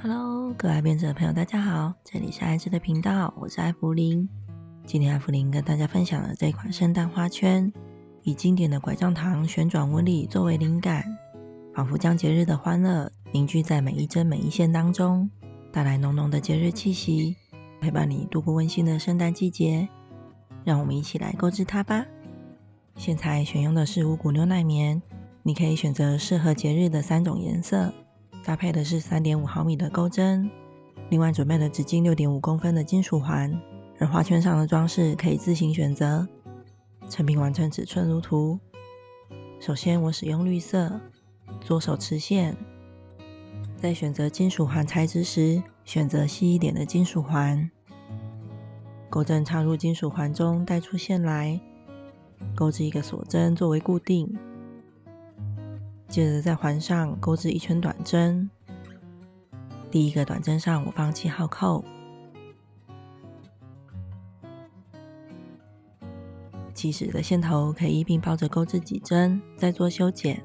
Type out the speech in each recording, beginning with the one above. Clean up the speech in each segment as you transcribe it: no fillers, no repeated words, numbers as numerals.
Hello，各位爱编者的朋友，大家好，这里是爱织的频道，我是艾芙琳。今天艾芙琳跟大家分享的这款圣诞花圈，以经典的拐杖糖旋转纹理作为灵感，仿佛将节日的欢乐凝聚在每一针每一线当中，带来浓浓的节日气息，陪伴你度过温馨的圣诞季节。让我们一起来购置它吧。线材选用的是五谷牛奶棉，你可以选择适合节日的3种颜色，搭配的是 3.5 毫米的钩针，另外准备了直径 6.5 公分的金属环，而花圈上的装饰可以自行选择。成品完成尺寸如图。首先我使用绿色，左手持线，在选择金属环材质时，选择细一点的金属环，钩针插入金属环中，带出线来，钩织一个锁针作为固定，接着在环上钩织一圈短针。第一个短针上我放7号扣，起始的线头可以一并包着钩织几针，再做修剪。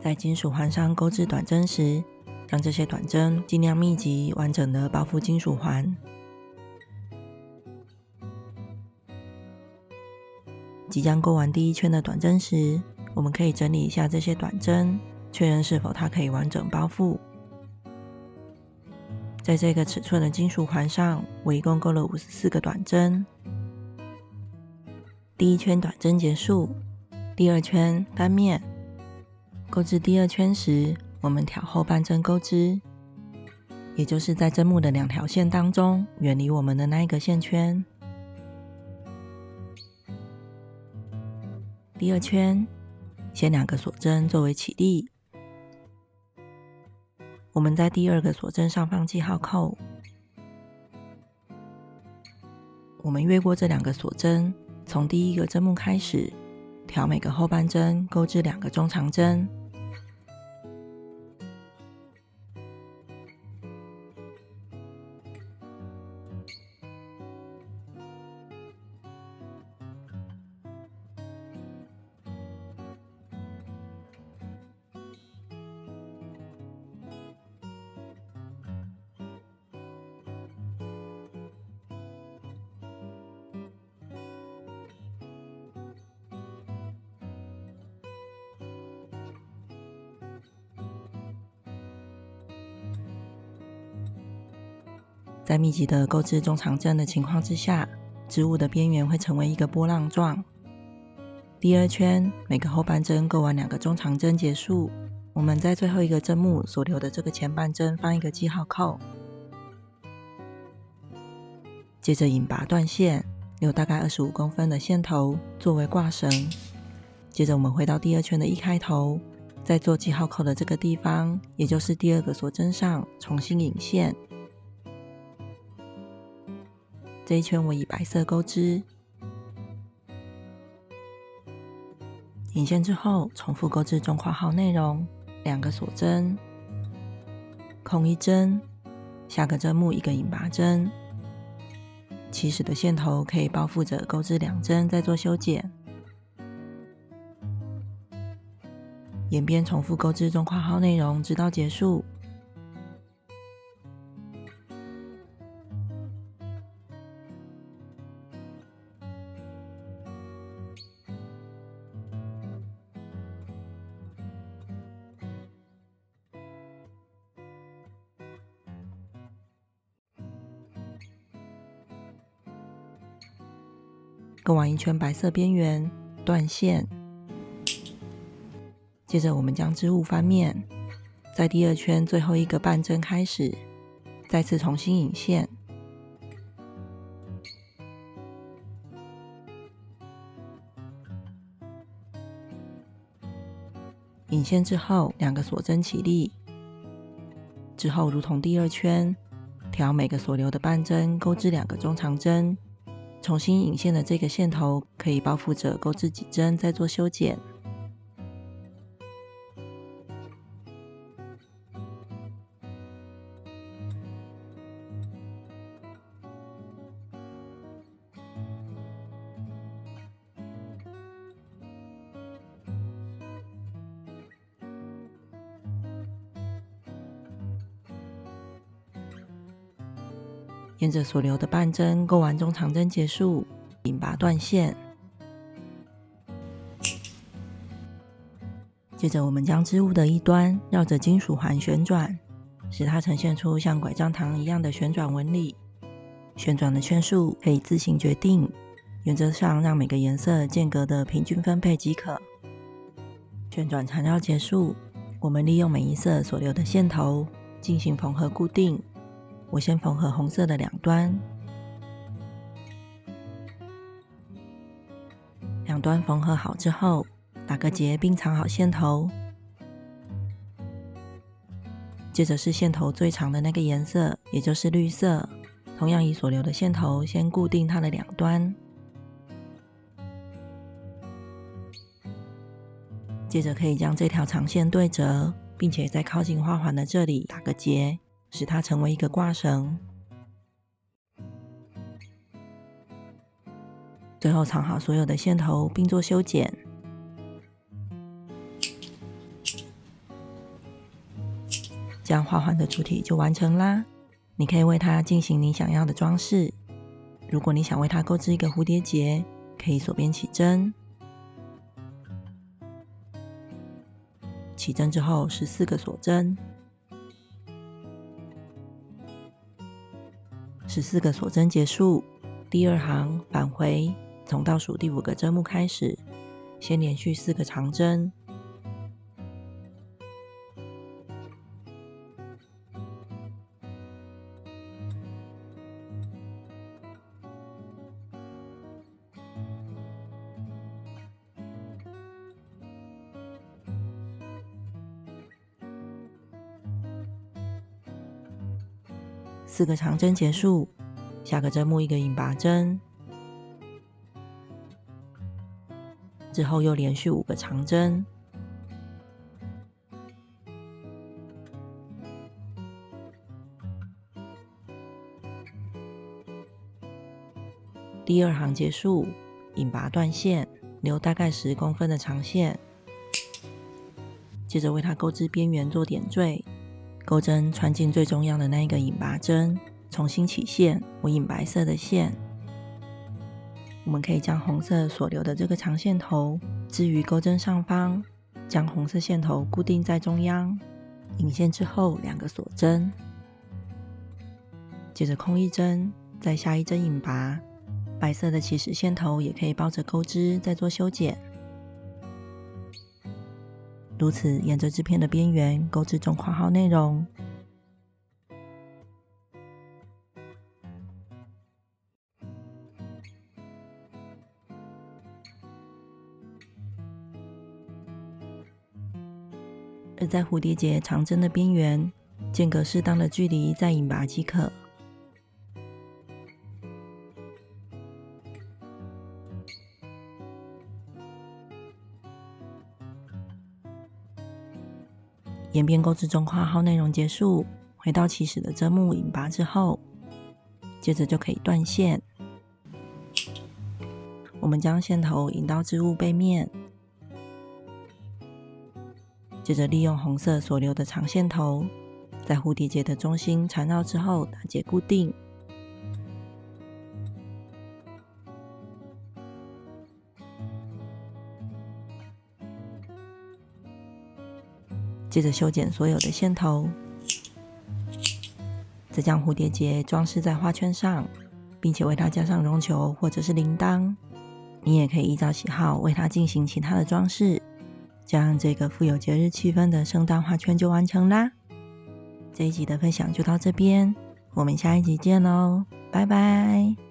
在金属环上钩织短针时，将这些短针尽量密集完整的包覆金属环。即将钩完第一圈的短针时，我们可以整理一下这些短针，确认是否它可以完整包覆。在这个尺寸的金属环上，我一共钩了54个短针。第一圈短针结束，第二圈翻面。钩织第二圈时，我们挑后半针钩织，也就是在针目的2条线当中，远离我们的那一个线圈。第二圈，先2个锁针作为起立。我们在第2个锁针上放记号扣。我们越过这2个锁针，从第1个针目开始，挑每个后半针钩织2个中长针。在密集的钩织中长针的情况之下，织物的边缘会成为一个波浪状。第二圈，每个后半针钩完2个中长针结束，我们在最后一个针目所留的这个前半针放一个记号扣，接着引拔断线，留大概25公分的线头作为挂绳。接着我们回到第二圈的一开头，在做记号扣的这个地方，也就是第2个锁针上重新引线。这一圈我以白色钩织，引线之后重复钩织中括号内容，2个锁针，空1针，下个针目1个引拔针，起始的线头可以包覆着钩织2针，再做修剪，沿边重复钩织中括号内容直到结束。钩完一圈白色边缘，断线。接着我们将织物翻面，在第2圈最后一个半针开始，再次重新引线。引线之后，2个锁针起立。之后如同第2圈，挑每个所留的半针钩织2个中长针，重新引线的这个线头可以包覆着钩织几针，再做修剪。沿着所留的半针钩完中长针结束，引拔断线。接着我们将织物的一端绕着金属环旋转，使它呈现出像拐杖糖一样的旋转纹理。旋转的圈数可以自行决定，原则上让每个颜色间隔的平均分配即可。旋转缠绕结束，我们利用每一色所留的线头进行缝合固定。我先缝合红色的两端，两端缝合好之后，打个结并藏好线头。接着是线头最长的那个颜色，也就是绿色，同样以所留的线头先固定它的两端。接着可以将这条长线对折，并且在靠近花环的这里打个结，使它成为一个挂绳。最后藏好所有的线头并做修剪。这样花环的主体就完成啦。你可以为它进行你想要的装饰。如果你想为它钩织一个蝴蝶结，可以锁边起针。起针之后14个锁针，14个锁针结束，第二行返回，从倒数第5个针目开始，先连续4个长针，4个长针结束，下个针目1个引拔针，之后又连续5个长针，第二行结束，引拔断线，留大概10公分的长线，接着为它钩织边缘做点缀，钩针穿进最中央的那一个引拔针，重新起线，我引白色的线。我们可以将红色所留的这个长线头置于钩针上方，将红色线头固定在中央，引线之后2个锁针，接着空一针，再下一针引拔，白色的起始线头也可以包着钩织再做修剪。如此沿着织片的边缘钩织中括号内容。而在蝴蝶结长针的边缘间隔适当的距离再引拔即可。沿边钩织中括号内容结束，回到起始的针目引拔之后，接着就可以断线。我们将线头引到织物背面，接着利用红色所留的长线头，在蝴蝶结的中心缠绕之后打结固定。接着修剪所有的线头，再将蝴蝶结装饰在花圈上，并且为它加上绒球或者是铃铛。你也可以依照喜好为它进行其他的装饰，这样这个富有节日气氛的圣诞花圈就完成啦。这一集的分享就到这边，我们下一集见咯，拜拜。